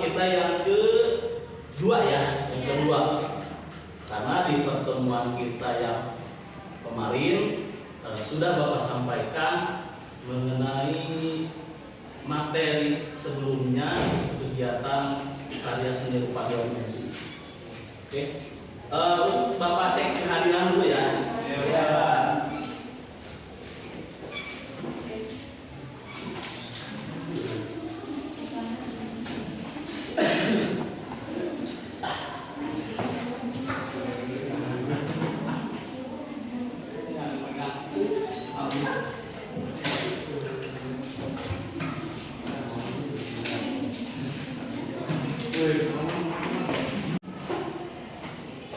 kita yang kedua ya, yang kedua. Karena di pertemuan kita yang kemarin sudah Bapak sampaikan mengenai materi sebelumnya kegiatan karya seni rupa dua dimensi. Oke, Bapak cek kehadiran dulu ya. Ya.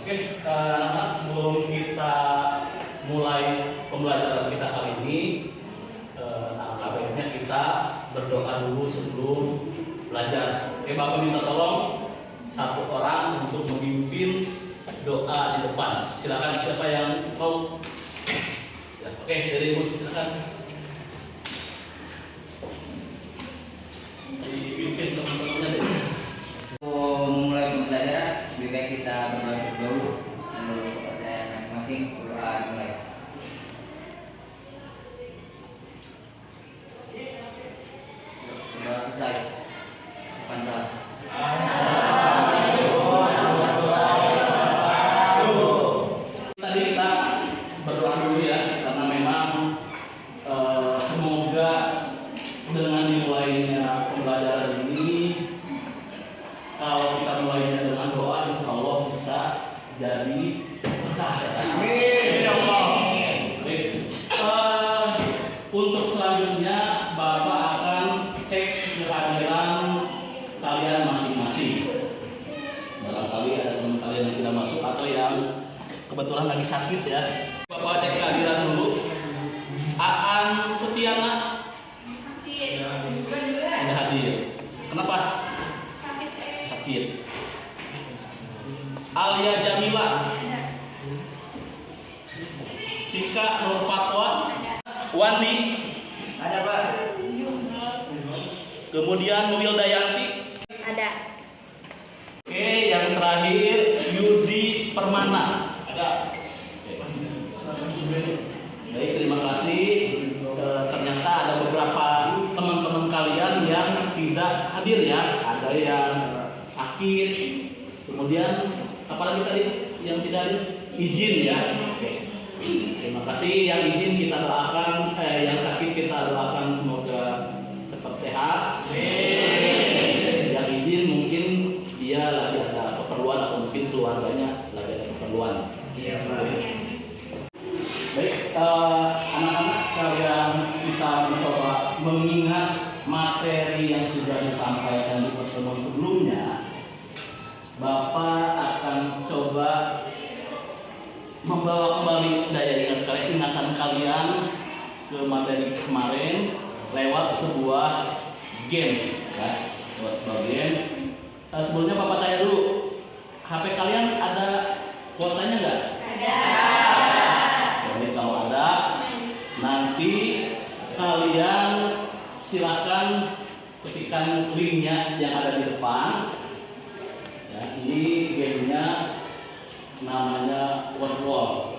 Oke, anak-anak, sebelum kita mulai pembelajaran kita kali ini, alangkah kita berdoa dulu sebelum belajar. Oke, Bapak minta tolong satu orang untuk memimpin doa di depan. Silakan, siapa yang mau? Ya, oke, dari Ibu silakan. Dipimpin teman-temannya deh. Mulai pembelajaran, lebih baik kita berdoa dulu menurut kepercayaan masing-masing. Doa mulai. Doa selesai. Depan salah. Tadi kita berdoa dulu ya, karena memang semoga dengan dimulainya pembelajaran ini, kalau kita mulainya dengan doa, insya Allah bisa jadi berkah ya. Amin ya Allah. Baik. Untuk selanjutnya Bapak akan cek kehadiran kalian masing-masing. Barangkali ada teman kalian yang tidak masuk atau yang kebetulan lagi sakit ya. Bapak cek kehadiran dulu. Aan Setiana tidak hadir. Kenapa? Sakit. Alia Jamila, Cika Nur Fatwa, Wandi, Ada Pak? kemudian Wil Dayanti. Ada. Oke, yang terakhir Yudi Permana. Ada. Baik, terima kasih. Ternyata ada beberapa teman-teman kalian yang tidak hadir ya. Ada yang sakit, kemudian apalagi tadi yang tidak hadir? Izin ya. Oke. Terima kasih. Yang izin kita doakan, yang sakit kita doakan semoga cepat sehat. Yang izin mungkin dia lagi ada keperluan atau mungkin keluarganya lagi ada keperluan. Baik, anak-anak sekalian, kita mencoba mengingat materi yang sudah disampaikan di pertemuan sebelumnya. Bapak akan coba membawa kembali daya ingatan kalian ke materi kemarin lewat sebuah games ya, lewat sebuah game. Sebelumnya Bapak tanya dulu, HP kalian ada kuotanya nggak? Ada. Jadi kalau ada, nanti kalian silakan ketikkan linknya yang ada di depan. Ya, ini gamenya namanya Word Wall.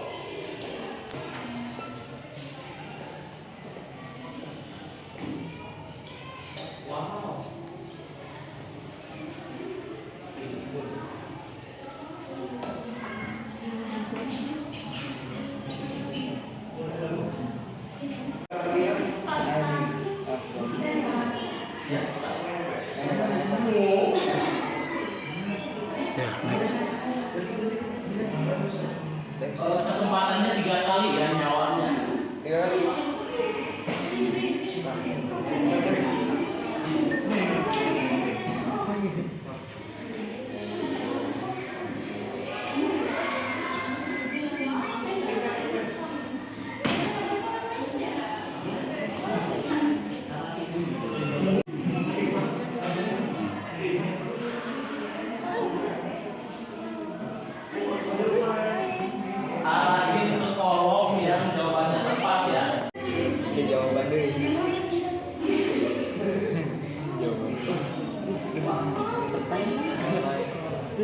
Wow. Kesempatannya 3 kali ya jawabannya. 3 kali.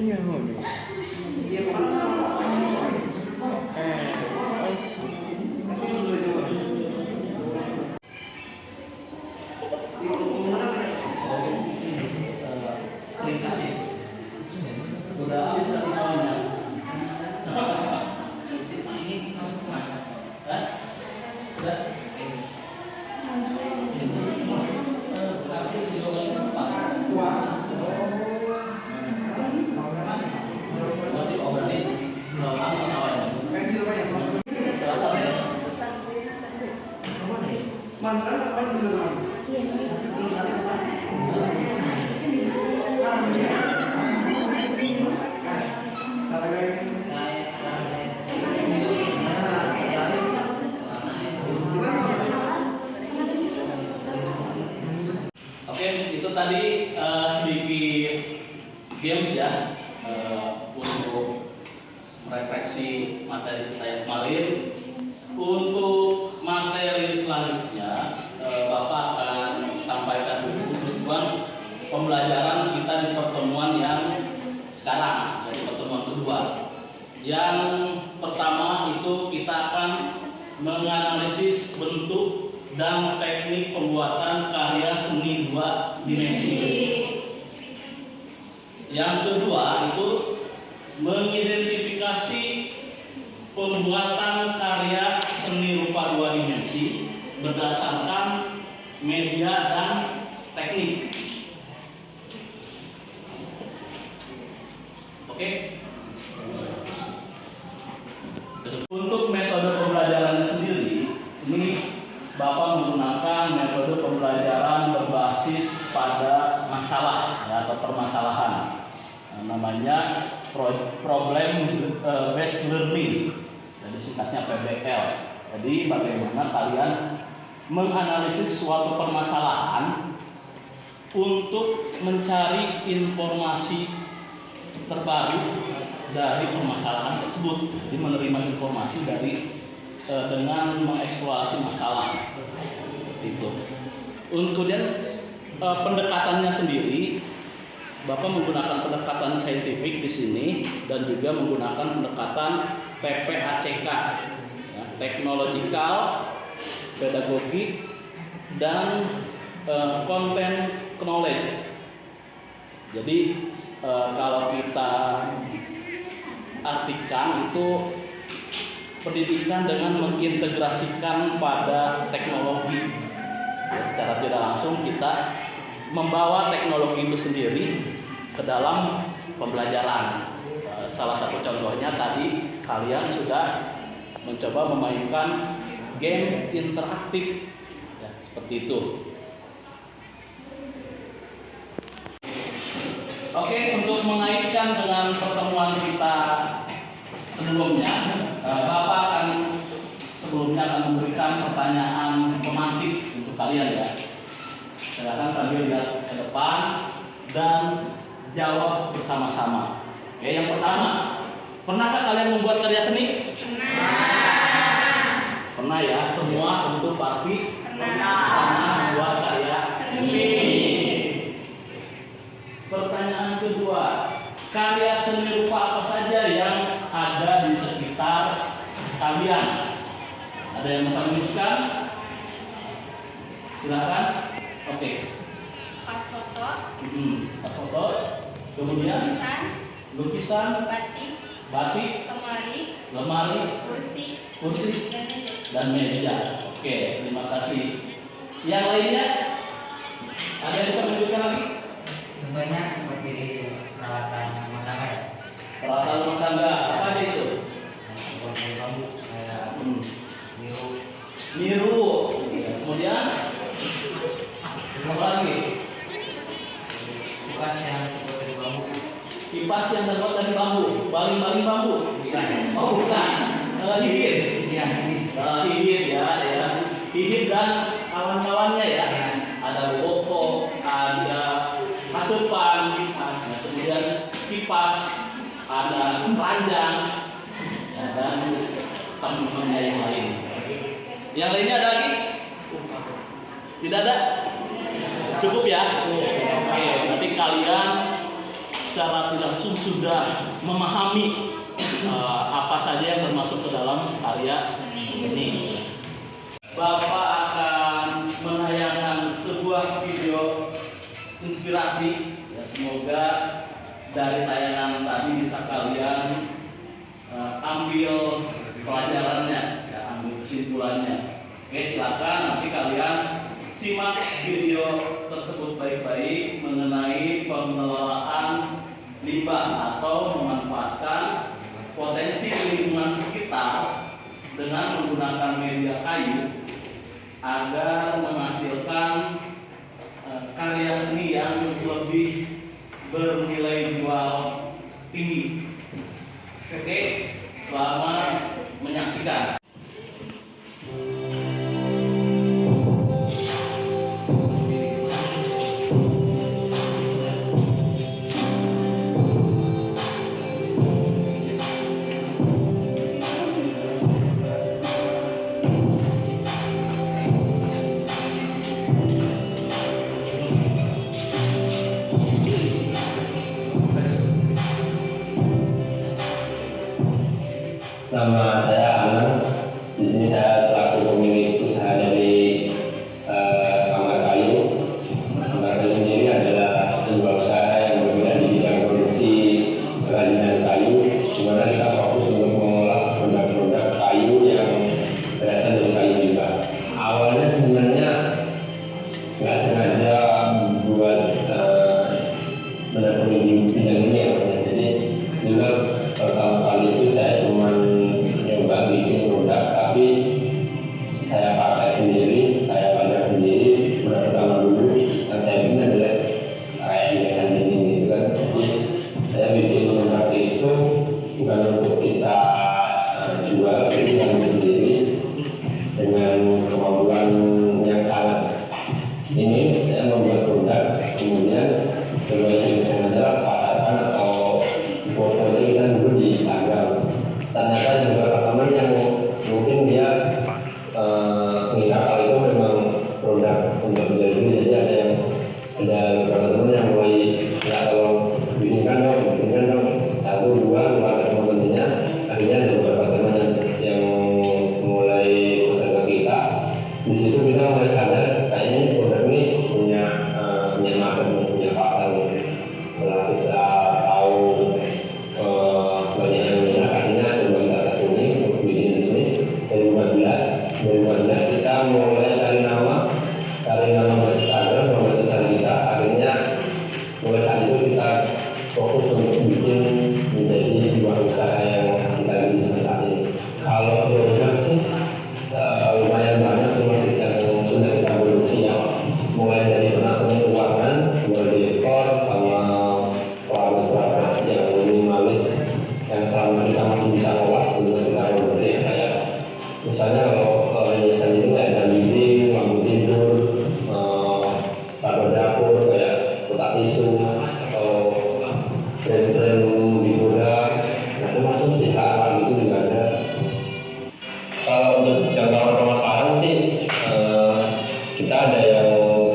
Udah habis semuanya. Udah. Oke, itu tadi sedikit games ya untuk refleksi materi kita yang kemarin. Untuk materi selanjutnya, Bapak akan sampaikan tujuan pembelajaran kita di pertemuan yang sekarang, dari pertemuan kedua. Yang pertama itu kita akan menganalisis bentuk dan teknik pembuatan karya seni 2 dimensi. Yang kedua itu mengidentifikasi pembuatan karya seni rupa 2 dimensi berdasarkan media dan teknik. Oke. Untuk metode pembelajarannya sendiri, ini Bapak menggunakan metode pembelajaran berbasis pada masalah ya, atau permasalahan. Namanya problem based learning, jadi singkatnya PBL. Jadi bagaimana kalian menganalisis suatu permasalahan untuk mencari informasi terbaru dari permasalahan tersebut. Jadi menerima informasi dari dengan mengeksplorasi masalah seperti itu. Kemudian pendekatannya sendiri, Bapak menggunakan pendekatan saintifik di sini dan juga menggunakan pendekatan PPACK, ya, teknologikal, pedagogik, dan content knowledge. Jadi kalau kita artikan itu pendidikan dengan mengintegrasikan pada teknologi. Ya, secara tidak langsung kita membawa teknologi itu sendiri ke dalam pembelajaran. Salah satu contohnya tadi kalian sudah mencoba memainkan game interaktif, ya, seperti itu. Oke, untuk mengaitkan dengan pertemuan kita sebelumnya, Bapak akan memberikan pertanyaan pemantik untuk kalian ya. Silakan sambil lihat ke depan dan jawab bersama-sama. Oke, yang pertama, pernahkah kalian membuat karya seni? Pernah ya, semua tentu pasti pernah membuat karya seni. Pertanyaan kedua, karya seni rupa apa saja yang ada di sekitar kalian? Ada yang bisa menunjukkan? Silakan. Oke. Pas foto, Pas foto. Kemudian lukisan, batik, lemari, kursi, dan meja. Oke, terima kasih. Yang lainnya ada yang bisa menunjukkan lagi? Contohnya seperti peralatan rumah tangga ya. Peralatan rumah tangga apa aja itu? Buat dari bambu kayak Niru. Kemudian apa lagi? kipas yang terbuat dari bambu. Kipas yang terbuat dari bambu, baling-baling bambu. Bukan. Oh bukan, hidit. Iya, ini. Hidit ya. Hidit dan kawan-kawannya ya. Ada boko, ada asupan, kemudian kipas, ada keranjang, ya, dan teman-temannya yang lain. Yang lainnya ada lagi? Tidak ada? Cukup ya? Oke, berarti kalian secara tidak langsung sudah memahami apa saja yang termasuk ke dalam karya ini. Bapak akan menayangkan sebuah video inspirasi. Ya, semoga dari tayangan tadi bisa kalian ambil pelajarannya, ya, ambil kesimpulannya. Oke, silakan nanti kalian simak video tersebut baik-baik mengenai pengelolaan limbah atau memanfaatkan potensi lingkungan sekitar dengan menggunakan media kayu agar menghasilkan karya seni yang lebih bernilai jual tinggi. Oke, selamat menyaksikan. Nama saya Anang. Di sini saya selaku pemilik usaha dari Kamar Kayu. Kamar Kayu sendiri adalah sebuah usaha yang bergerak di bidang produksi kerajinan kayu, di mana kita fokus untuk mengolah produk-produk kayu yang berasal dari kayu limbah. Awalnya sebenarnya nggak sengaja buat menekuni di bidang ini ya, jadi juga pertama kali itu saya cuma nyoba bikin produk, tapi saya pakai sendiri, saya pajang sendiri. Produk pertama dulu yang saya bikin adalah kayak hiasan dinding gitu kan. Jadi saya bikin produk itu bukan untuk kita jual, tapi kita bikin sendiri dengan kemampuan yang sangat. Ini saya membuat produk, kemudian kedua saya adalah pasarkan atau foto itu kita dulu di Instagram. Ternyata juga teman yang mungkin dia mengira kalau itu memang produk untuk menjual sendiri. Jadi ada beberapa teman yang mulai ya kalau bikinkan dong satu dua ada teman-temannya. Akhirnya ada beberapa teman yang mulai pesan ke kita. Di situ kita mulai sadar kayaknya produk ini punya market, punya pasar. Setelah kita tahu banyak yang minat, akhirnya coba kita tekuni untuk bikin bisnis. 2015 kita mulai cari nama Instagram, nama besar kita. Akhirnya mulai saat itu kita fokus untuk bikin menjadi sebuah usaha yang kita bisa saat ini. Kalau produk sih lumayan banyak termasuk yang sudah kita produksi ya, mulai dari penataan ruangan, mulai dekor sama perabot-perabot yang minimalis yang selama kita masih bisa ngolah, terus kita produksi kayak misalnya kalau hiasan itu kayak jam dinding, lampu tidur, tabel dapur kayak kotak tisu atau pensil di gudang, macam-macam sih hal gitu juga ada. Kalau untuk jangkauan pemasaran sih kita ada yang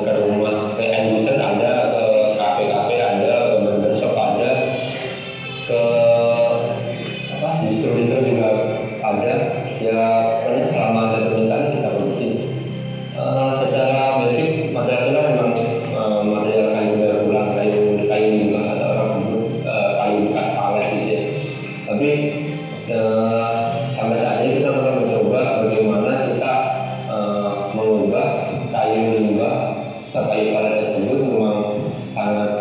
ke rumah, ke end user ada, ke kafe-kafe ada, ke burger shop ada, ke distro-distro juga ada. Ya pokoknya selama ada permintaan kita produksi. Secara basic material kita memang material kayu daur ulang, kayu limbah atau orang sebut kayu bekas palet gitu ya. Tapi sampai saat ini kita tetap mencoba bagaimana kita mengubah kayu limbah atau kayu palet tersebut memang sangat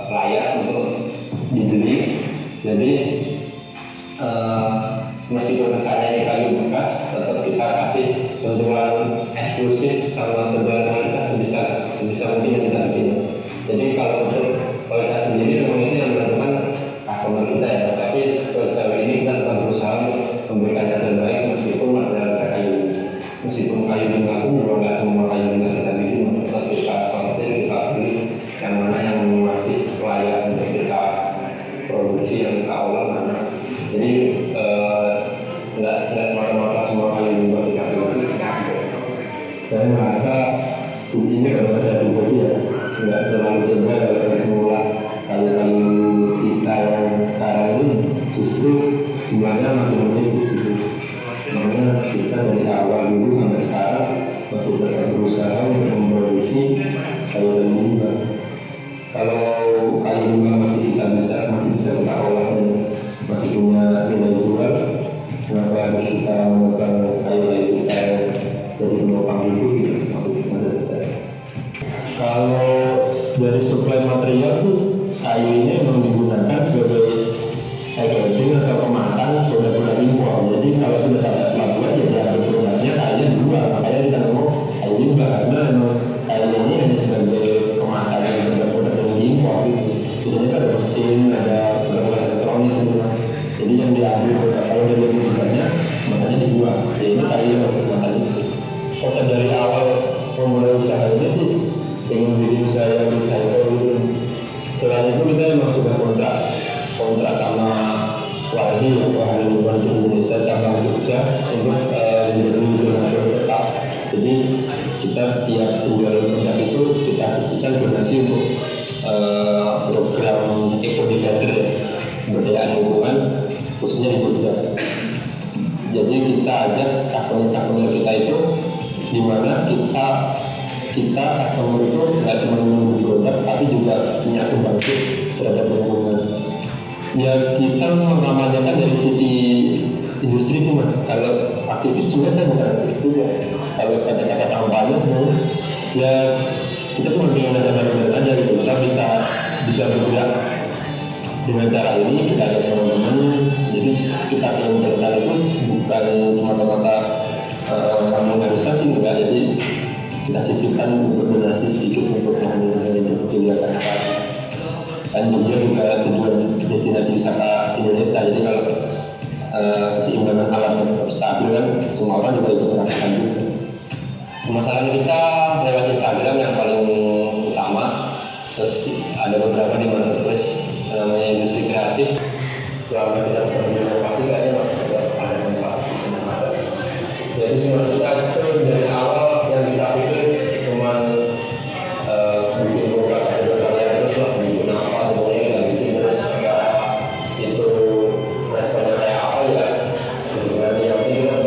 layak untuk dibeli. Jadi meskipun kesannya ini kayu bekas, tetap kita kasih sentuhan eksklusif sama sentuhan kualitas sebisa mungkin yang kita bikin. Jadi kalau untuk kualitas sendiri memang ini yang menentukan customer kita ya, tapi sejauh ini kita tetap berusaha memberikan yang terbaik meskipun material kita kayu. Meskipun kayu limbah pun juga nggak semua kayu limbah kita bikin, tetap kita sortir, kita beli yang mana yang masih layak untuk kita produksi, yang kita olah mana. Jadi nggak semata-mata semua kayu limbah kita produksi. Saya merasa ini kalau saya pribadi ya nggak terlalu tebal kalau semula kayu-kayu menggunakan itu. Konsep dari awal memulai usaha ini sih ingin bikin usaha yang recycle gitu. Selain itu kita memang sudah kontrak sama Wahdi Lingkungan Indonesia cabang Jogja untuk menjadi donatur tetap. Jadi kita tiap penjual produk itu kita sisihkan donasi untuk program eco-defender pemberdayaan lingkungan khususnya di Jogja. Jadi kita ajak customer kita itu di mana kita customer itu nggak cuma membeli produk tapi juga punya sumbangsi terhadap lingkungan. Ya kita namanya kan dari sisi industri itu mas. Kalau aktivis sebenarnya bukan aktivis juga. Kalau kata-kata kampanye sebenarnya ya kita tuh ambil nada-nada aja gitu. Kita bisa bergerak dengan cara ini. Kita ada teman-teman. Jadi kita yang itu bukan semata-mata mengharuskan sih enggak. Jadi kita sisihkan untuk donasi sedikit untuk menghilangkan kegiatan apa. Dan Jogja juga tujuan destinasi wisata Indonesia. Jadi kalau keseimbangan alam tetap stabil kan semua orang juga ikut merasakan juga. Pemasaran kita lewat Instagram yang paling utama. Terus ada beberapa di marketplace namanya industri kreatif. Selama kita berinovasi kayaknya ada manfaat. Jadi semua kita itu dari awal yang kita pikir cuma bikin produk terus lah bikin apa pokoknya bikin terus itu responnya kayak apa ya dengan yang ini kita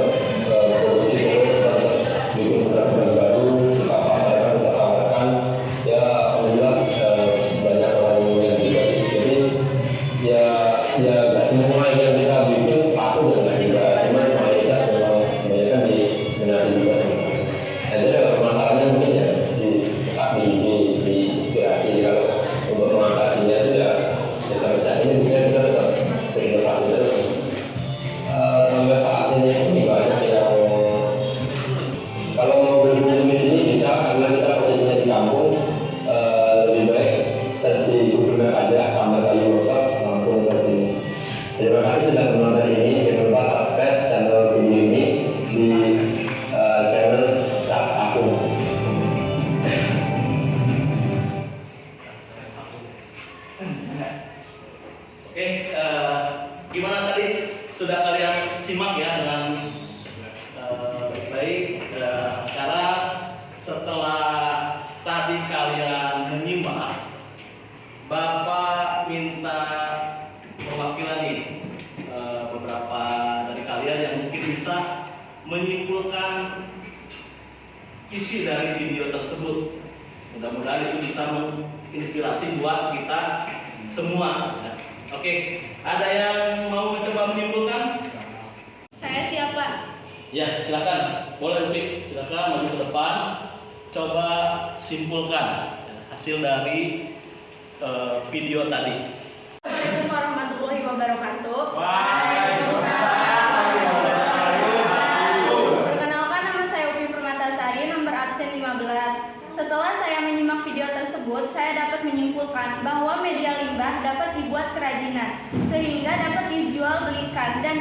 produksi terus bikin produk baru kita pasarkan kita tawarkan ya alhamdulillah banyak orang yang juga sih. Jadi ya nggak semua yang kita bikin laku dengan juga cuman mayoritas memang kebanyakan diminati juga sebenarnya. Jadi masalahnya mungkin ya di inspirasi kalau untuk mengatasinya itu ya sampai saat ini mungkin kita tetap berinovasi terus. Sampai saat ini pun banyak yang kalau mau berkunjung di sini bisa karena kita posisinya di kampung lebih baik search di Google Map aja tambah kali WhatsApp langsung ke sini. Terima kasih sudah menonton ini. Jangan lupa subscribe channel video ini di channel Cak Akung. Oke, gimana tadi? Sudah kalian simak ya dengan baik. Sekarang setelah tadi kalian menyimak, Bapak minta perwakilan nih beberapa dari kalian yang mungkin bisa menyimpulkan isi dari video tersebut. Mudah-mudahan itu bisa menginspirasi buat kita semua. Ya. Oke, ada yang mau mencoba menyimpulkan? Saya siapa? Ya, silakan. Boleh Upi, silakan maju ke depan. Coba simpulkan hasil dari video tadi. Assalamualaikum warahmatullahi wabarakatuh. Perkenalkan, nama saya Upi Permatasari, nomor absen 15. Setelah saya menyimak video tersebut, saya dapat menyimpulkan bahwa media limbah dapat dibuat kerajinan, sehingga dapat dijual belikan dan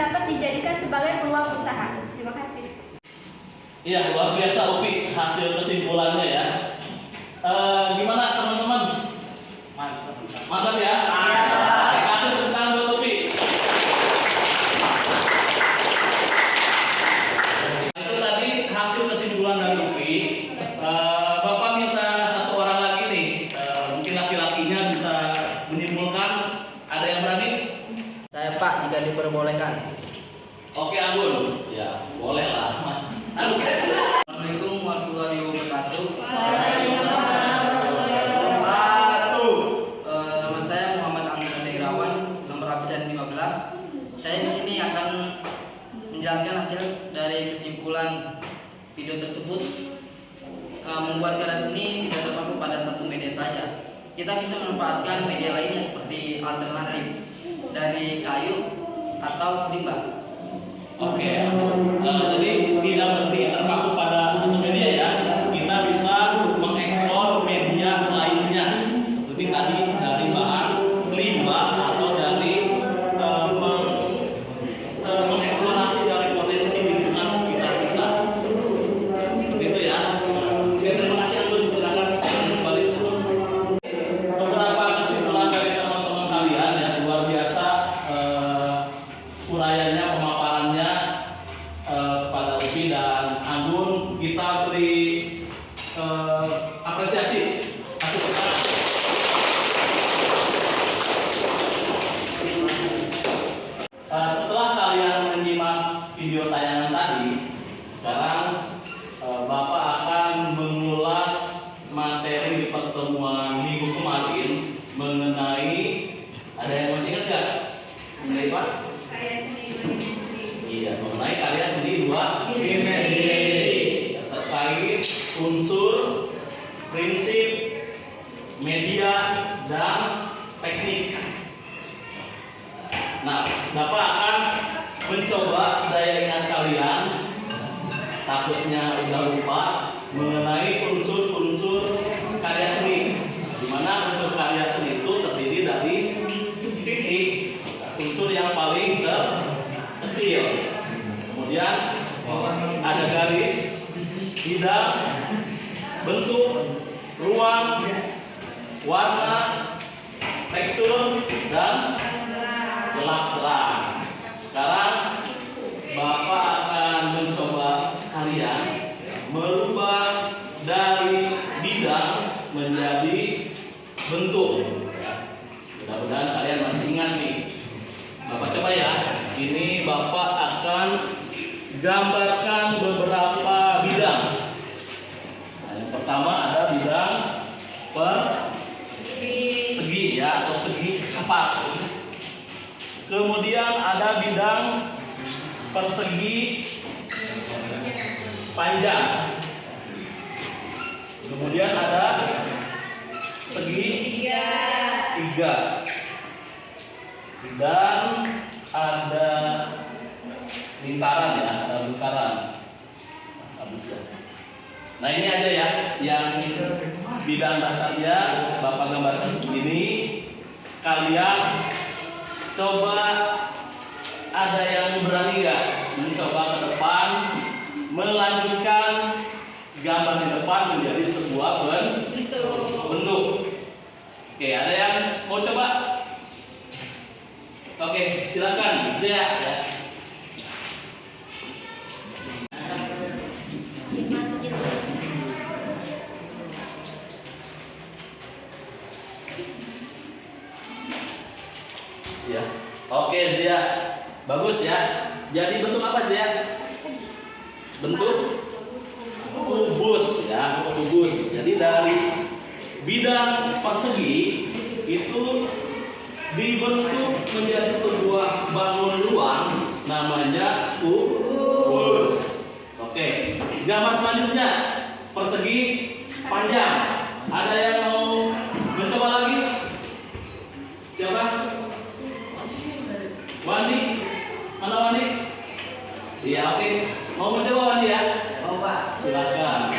dapat dijadikan sebagai peluang usaha. Terima kasih. Iya, luar biasa Upi hasil kesimpulannya ya. Gimana teman-teman? Mantap ya? Kasih tepuk tangan buat Upi. Itu tadi hasil kesimpulan dari Upi. Bapak minta satu orang lagi nih, mungkin laki-lakinya bisa menyimpulkan. Ada yang berani? Saya Pak, jika diperbolehkan. Oke Anggun, ya boleh lah. Assalamualaikum warahmatullahi wabarakatuh. Nama saya Muhammad Anggun Irawan, nomor absen 15. Saya di sini akan menjelaskan hasil dari kesimpulan video tersebut. Membuat karya seni tidak terpaku pada satu media saja. Kita bisa memanfaatkan media lainnya seperti alternatif dari kayu atau limbah. Oke, jadi tidak mesti terpaku pada satu media ya. Kita bisa mengeksplor media lainnya. Seperti tadi dari bahan limbah atau dari mengeksplorasi dari potensi lingkungan sekitar kita. Agun, kita beri apresiasi. Setelah kalian menyimak video tayangan tadi, sekarang Bapak akan mengulas materi di pertemuan minggu kemarin mengenai, ada yang masih ingat nggak? Mengenai apa? Karya seni dua dimensi. Iya, mengenai karya seni dua dimensi terkait unsur, prinsip, media, dan teknik. Nah, Bapak akan mencoba daya ingat kalian, takutnya udah lupa, mengenai unsur-unsur karya seni. Di mana unsur karya seni itu terdiri dari titik, unsur yang paling kecil. Kemudian ada garis, bidang, bentuk, ruang, warna, tekstur, dan gelap terang. Sekarang Bapak akan mencoba kalian merubah dari bidang menjadi bentuk. Mudah-mudahan kalian masih ingat nih. Bapak coba ya. Ini Bapak akan gambarkan beberapa bidang. Nah, yang pertama ada bidang persegi ya, atau segi 4. Kemudian ada bidang persegi panjang. Kemudian ada segi 3. Dan ada lingkaran ya, ada lingkaran. Habis ya. Nah, ini aja ya yang bidang dasarnya Bapak gambarkan begini. Kalian coba, ada yang berani nggak mencoba ke depan melanjutkan gambar di depan menjadi sebuah bentuk. Oke, ada yang mau coba? Oke, silakan Zia ya. Ya. Oke, Zia. Bagus ya. Jadi bentuk apa, Zia? Bentuk kubus ya, kubus. Jadi dari bidang persegi itu dibentuk menjadi sebuah bangun ruang namanya kubus. Oke. Gambar selanjutnya persegi panjang. Ada yang mau mencoba lagi? Siapa? Wandi? Mana Wandi? Iya, oke. Mau mencoba Wandi ya? Mau Pak? Silakan.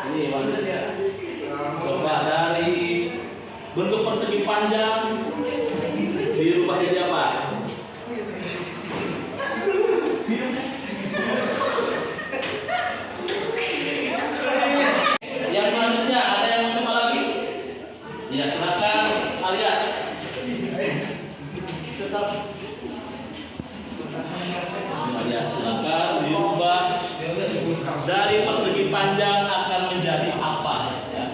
Ini Wandi ya. Coba dari bentuk persegi panjang dirubah jadi apa? Yang selanjutnya ada yang mau coba lagi? Ya, silakan Alia. Ya, silakan dirubah dari persegi panjang akan menjadi apa? Ya.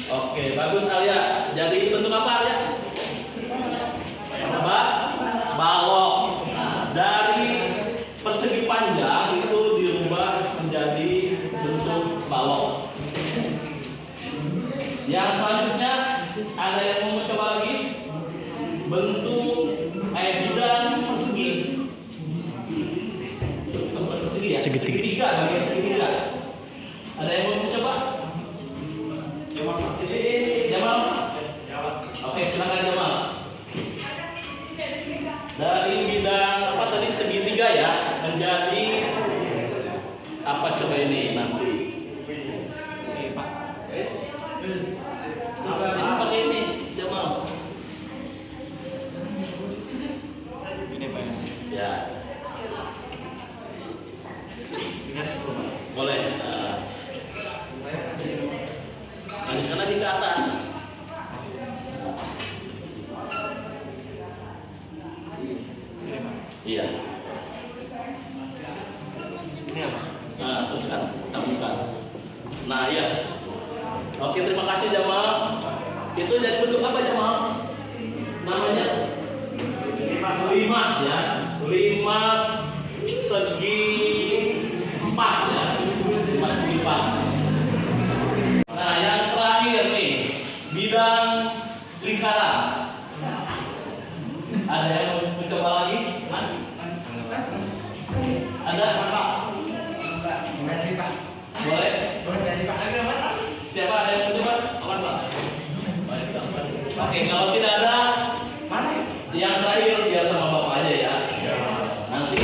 Oke, bagus Alia. Jadi bentuk apa Alia? Apa? Balok. Nah, dari persegi panjang itu dirubah menjadi bentuk balok. Yang selanjutnya ada yang mau mencoba lagi? Bentuk bidang persegi. Persegi ya? Segitiga, bagian segitiga. Ada yang mau mencoba? Jamal? Oke, silakan Jamal. Dari bidang apa tadi, segitiga ya, menjadi Apa coba ini nanti? Yes. Ini pakai ini, Jamal. Ini Pak. Ya. Boleh. Lanjutkan lagi ke atas. Iya. Ini apa? Nah, teruskan, tambahkan. Nah, ya. Oke, terima kasih Jamal. Itu jadi bentuk apa Jamal? Namanya? Limas ya. Limas segi 4 ya. Limas segi 4. Nah, yang terakhir nih, bidang lingkaran. Ada yang mau mencoba lagi? Ada Pak? Boleh? Siapa ada yang mencoba? Aman Pak? Oke, kalau tidak ada, yang terakhir biar sama Bapak aja ya. Nanti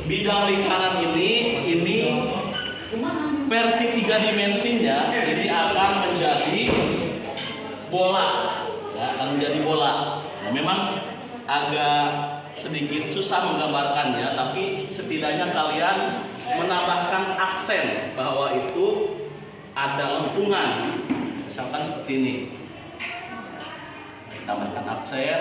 bidang lingkaran ini versi 3 dimensinya ini akan menjadi bola, ya, akan menjadi bola. Nah, memang agak sedikit susah menggambarkannya, tapi setidaknya kalian menambahkan aksen bahwa itu ada lengkungan, misalkan seperti ini. Tambahkan aksen.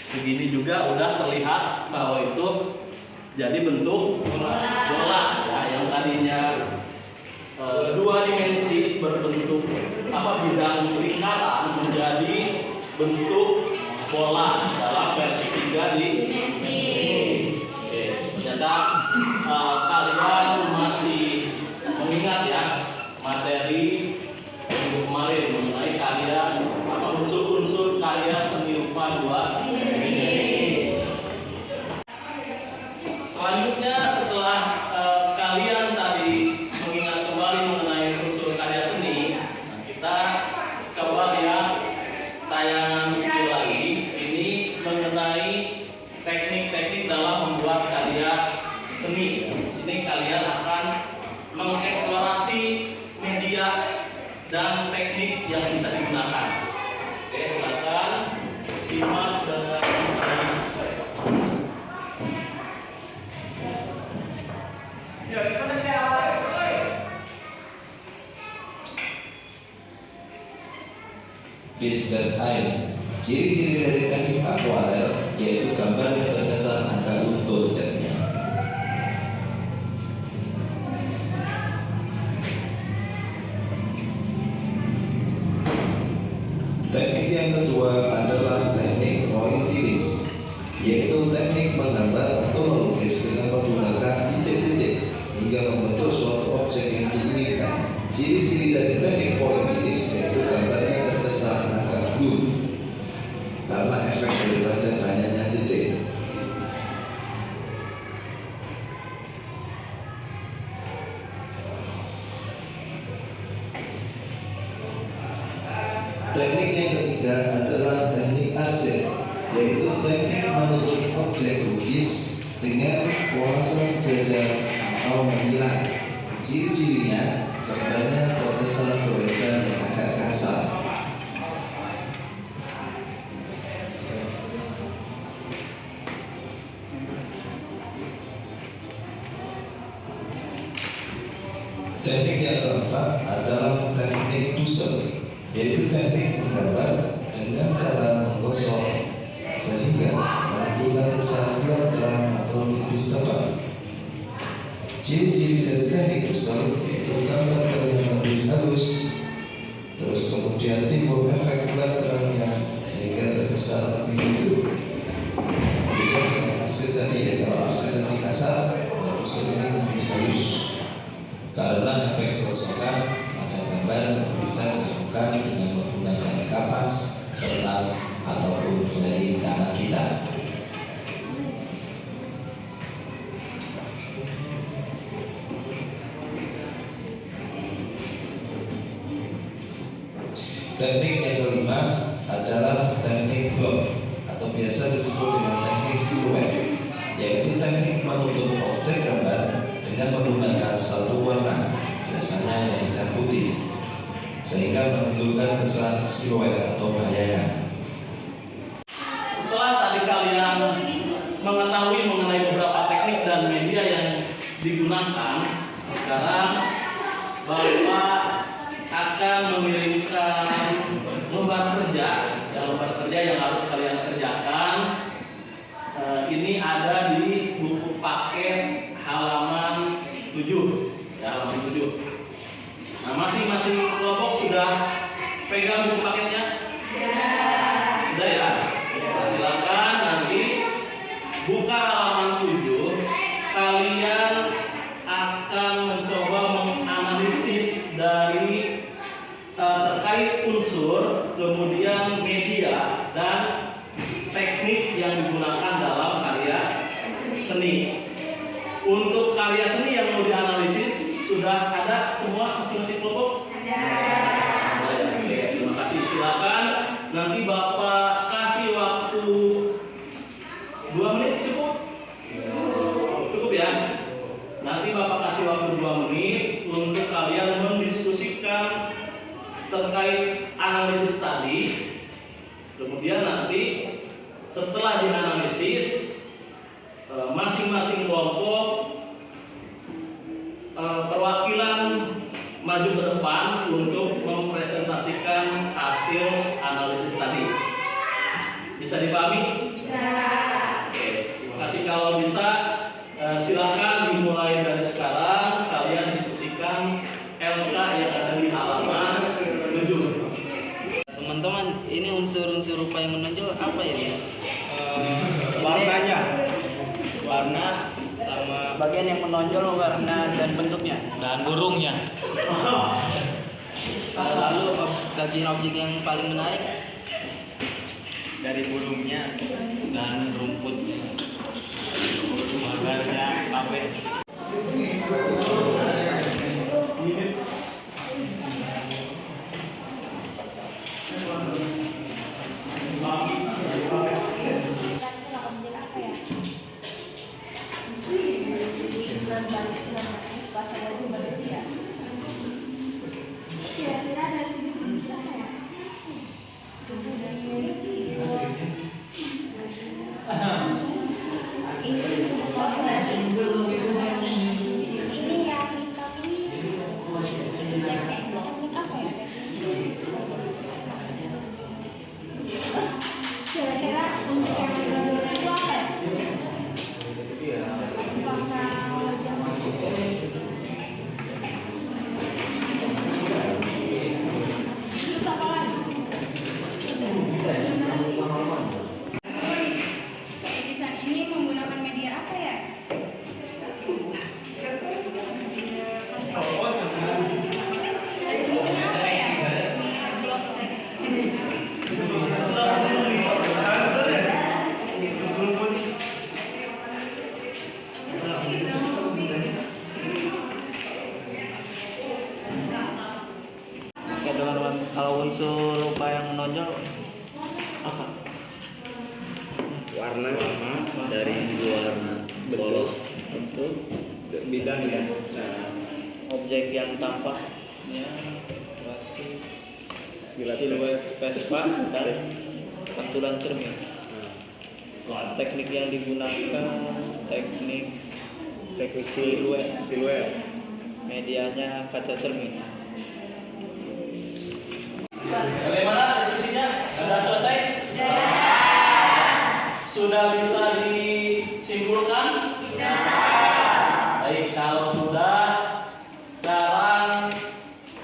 Segini juga udah terlihat bahwa itu jadi bentuk bola ya, yang tadinya 2 dimensi berbentuk bidang lingkaran menjadi bentuk bola dalam versi 3 dimensi. Oke, ternyata kalian masih mengingat ya materi minggu kemarin mengenai karya unsur-unsur karya seni rupa 2 dimensi. Selanjutnya setelah kalian tadi mengingat kembali mengenai unsur karya seni, kita coba lihat tayangan video lagi. Ini mengenai teknik-teknik dalam membuat karya seni. Di sini kalian akan mengeksplorasi media dan teknik yang bisa digunakan. Oke, silakan simak dengan baik. Base cat air. Ciri-ciri dari teknik akuarel yaitu gambar yang terkesan agak luntur catnya. Teknik yang kedua adalah teknik pointillis, yaitu teknik menggambar atau melukis dengan menggunakan titik-titik hingga membentuk suatu objek yang diinginkan. Ciri-ciri dari teknik pointillis yaitu gambarnya terkesan agak blur karena efek daripada banyaknya titik. Teknik yang ketiga adalah teknik arsen, yaitu teknik menutup objek lukis dengan kolase sejajar atau menghilang. Ciri-cirinya gambarnya terkesan goresan dan agak kasar. Teknik yang keempat adalah teknik Dussel, yaitu teknik menggambar dengan cara menggosok sehingga menimbulkan kesan terang atau tipis tebal. Ciri-ciri dari teknik Dussel yaitu gambar terlihat lebih halus, terus kemudian timbul efek terangnya sehingga terkesan lebih hidup. Beda dengan hasil tadi ya, kalau hasil tadi kasar, Dussel ini lebih halus. Karena efek gosokan pada gambar bisa dilakukan dengan menggunakan kapas, kertas, ataupun jari tangan kita. Teknik yang kelima adalah teknik blok atau biasa disebut dengan teknik siluet, yaitu teknik menutup objek gambar dengan menggunakan satu warna, biasanya yang hitam putih, sehingga menimbulkan kesan siluet atau bayangan. Setelah tadi kalian mengetahui mengenai beberapa teknik dan media yang digunakan, sekarang Bapak akan mengirimkan lembar kerja, yang harus kalian kerjakan. Ini ada di buku paket halaman 7, ya, halaman 7. Nah, masing-masing kelompok sudah pegang buku paketnya? Sudah ya? Nah, silakan nanti buka halaman 7. Kalian akan mencoba menganalisis dari terkait unsur, kemudian media dan teknik yang digunakan dalam karya seni. Untuk karya seni yang mau dianalisis sudah ada semua masing-masing kelompok? Ada. Oke, terima kasih. Silakan. Nanti Bapak kasih waktu 2 menit, cukup? Cukup ya. Nanti Bapak kasih waktu 2 menit untuk kalian mendiskusikan terkait analisis tadi. Kemudian nanti setelah dianalisis, masing-masing kelompok perwakilan maju ke depan untuk mempresentasikan hasil analisis tadi. Bisa dipahami? Bisa. Oke, terima kasih. Kalau bisa, silakan dimulai dari sekarang. Kalian diskusikan LK yang ada di halaman 7. Teman-teman, ini unsur-unsur rupa yang menonjol apa ya? Warnanya, warna sama Bagian yang menonjol, warna dan bentuknya. dan burungnya. Lalu bagian objek yang paling menarik Dari burungnya dan rumputnya. Warnanya sampai Lukisan ini menggunakan media apa ya? Oke, teman-teman, kalau unsur rupa yang menonjol apa? Warna dari segi warna polos Bentuk, bidang ya. objek yang tampaknya berarti siluet Vespa dan pantulan cermin. Teknik yang digunakan teknik siluet. Medianya kaca cermin. Bagaimana diskusinya? Sudah selesai? Sudah bisa disimpulkan? Baik, kalau sudah, sekarang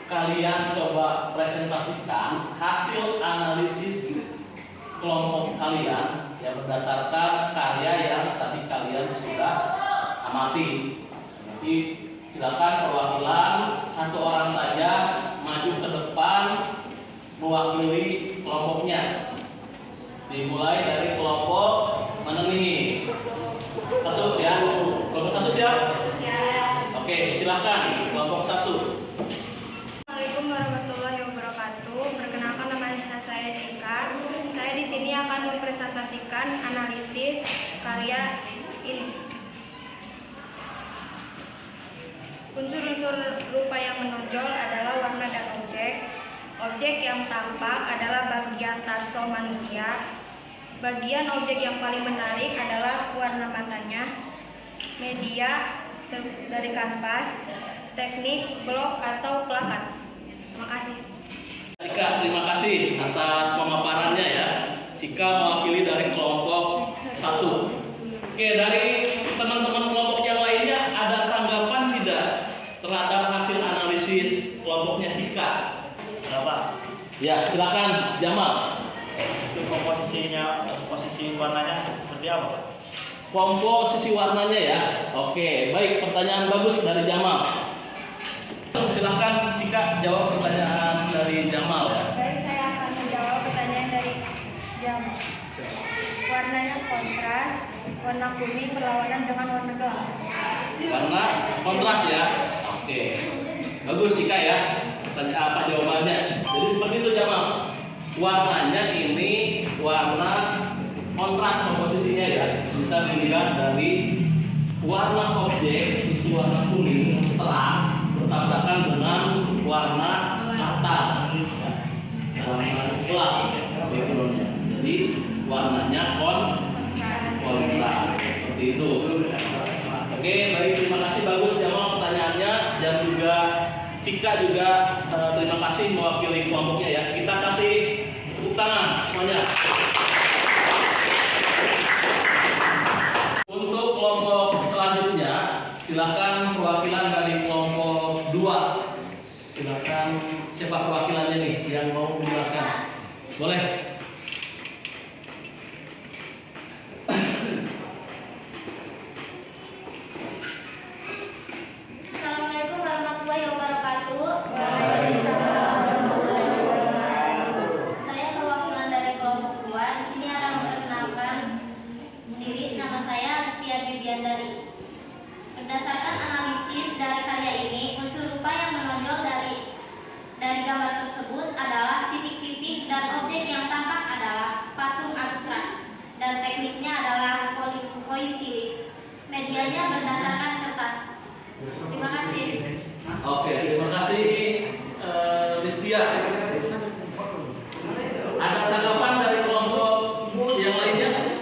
kalian coba presentasikan hasil analisis kelompok kalian yang berdasarkan karya yang tadi kalian sudah amati. Nanti silakan perwakilan satu orang saja maju ke depan mewakili kelompoknya. Dimulai dari kelompok menengah. Satu ya, kelompok satu siap? Oke, silakan kelompok 1. Assalamualaikum warahmatullahi wabarakatuh. Perkenalkan, nama saya Dika. Saya di sini akan mempresentasikan analisis karya ini. Unsur-unsur rupa yang menonjol adalah warna dan objek. Objek yang tampak adalah bagian tarso manusia. Bagian objek yang paling menarik adalah warna matanya. Media dari kanvas, teknik blok atau plakat. Terima kasih. Cika, terima kasih atas pemaparannya ya. Cika mewakili dari kelompok 1. Oke, dari teman-teman kelompok yang lainnya ada tanggapan tidak terhadap hasil analisis kelompoknya Cika? Berapa? Ya, silakan Jamal. Itu komposisinya, posisi warnanya seperti apa, Pak? Komposisi warnanya ya. Oke, baik, pertanyaan bagus dari Jamal. Silakan Cika jawab pertanyaan dari Jamal ya. Baik, saya akan menjawab pertanyaan dari Jamal. Warnanya kontras, warna kuning berlawanan dengan warna gelap. Karena kontras ya. Oke. Bagus Cika ya. Tanya apa jawabannya? Jadi seperti itu Jamal. Warnanya ini warna kontras komposisinya ya. Bisa dilihat dari warna objek itu warna kuning terang bertabrakan dengan warna mata. Warna gelap backgroundnya. Jadi warnanya kontras seperti itu. Oke, baik, terima kasih, bagus Jamal pertanyaannya, dan juga Cika juga terima kasih mewakili kelompoknya ya. Kita kasih tepuk tangan semuanya. Untuk kelompok selanjutnya, silakan perwakilan dari kelompok 2. Silakan siapa perwakilannya nih yang mau menjelaskan? Boleh. Assalamualaikum warahmatullahi wabarakatuh. Saya perwakilan dari kelompok 2. Di sini akan memperkenalkan diri. Nama saya Restia Bibiandari. Berdasarkan analisis dari karya ini, unsur rupa yang menonjol dari gambar tersebut adalah titik-titik dan objek yang tampak adalah patung abstrak dan tekniknya adalah pointilis. Medianya berdasarkan kertas. Terima kasih. Oke, terima kasih Ristia. Ada tanggapan dari kelompok yang lainnya?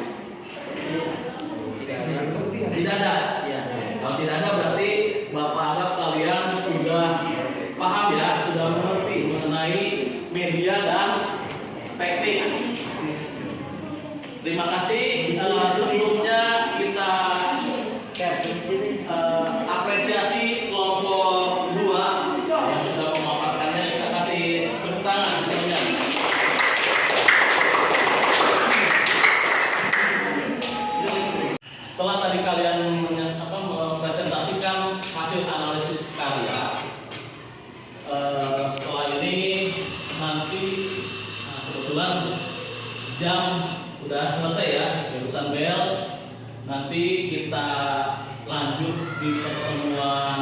Tidak ada. Ya. Kalau tidak ada berarti Bapak harap kalian sudah paham ya, sudah mengerti mengenai media dan teknik. Terima kasih. Sebelumnya kita apresiasi kelompok 2 yang sudah memaparkannya. Kita kasih tepuk tangan semuanya. Setelah tadi kalian mempresentasikan hasil analisis karya, setelah ini nanti kebetulan jam udah selesai ya, jurusan bel. Nanti kita lanjut di pertemuan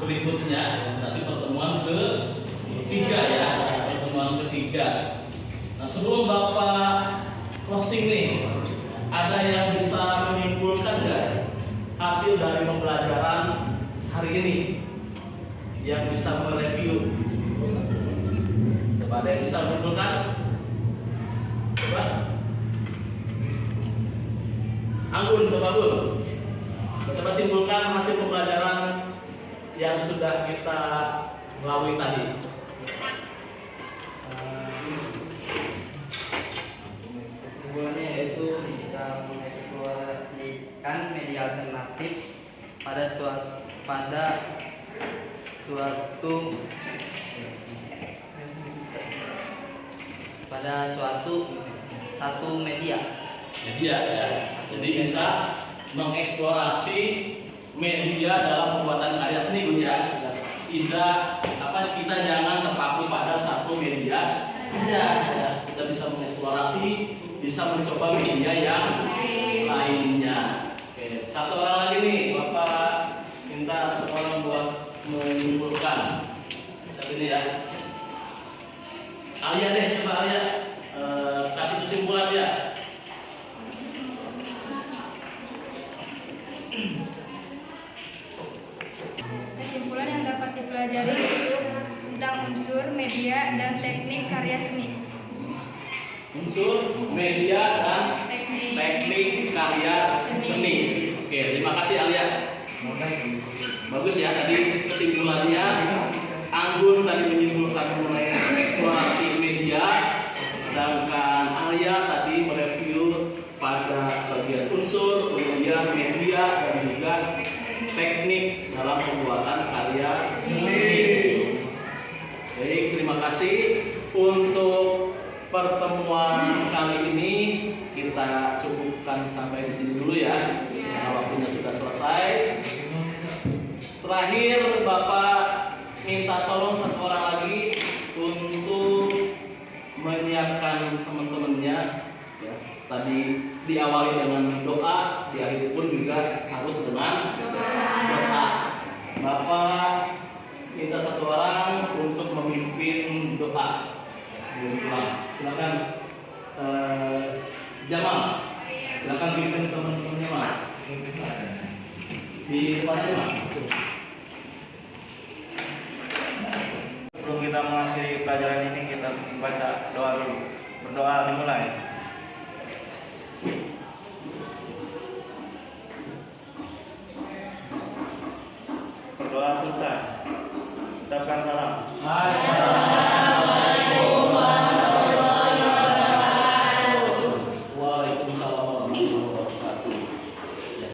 berikutnya, nanti pertemuan ketiga ya, pertemuan ketiga. Nah, sebelum Bapak closing nih, ada yang bisa menyimpulkan nggak hasil dari pembelajaran hari ini? Yang bisa mereview? Coba ada yang bisa menyimpulkan? Coba. Anggun, coba Bun. Coba simpulkan hasil pembelajaran yang sudah kita lalui tadi. Kesimpulannya yaitu bisa mengeksplorasikan media alternatif pada satu media. Media ya. Jadi bisa mengeksplorasi media dalam pembuatan karya seni Bun ya. Kita jangan terpaku pada satu media aja. Ya. Kita bisa mengeksplorasi, bisa mencoba media yang lainnya. Oke, satu orang lagi nih, Bapak minta satu orang buat menyimpulkan. Saat ini ya. Alia deh, coba Alia kasih kesimpulan ya. Jadi itu tentang unsur, media, dan teknik karya seni. Unsur, media, dan teknik karya seni. Oke, terima kasih Alia. Bagus ya, tadi kesimpulannya Anggun tadi menyimpulkan mengenai eksplorasi media, sedangkan Alia tadi mereview pada bagian unsur, kemudian media, dan juga teknik dalam pembuatan karya seni. Baik, terima kasih. Untuk pertemuan kali ini kita cukupkan sampai di sini dulu ya. Karena waktunya sudah selesai. Terakhir, Bapak minta tolong satu orang lagi untuk menyiapkan teman-temannya. Ya, tadi diawali dengan doa, diakhiri pun juga harus dengan doa. Bapak minta satu orang untuk memimpin doa sebelum pulang. Silakan Jamal, silakan pimpin teman-temannya Mas. Di depannya Mas. Sebelum kita mengakhiri pelajaran ini, kita baca doa dulu. Berdoa dimulai. Berdoa selesai. Ucapkan salam.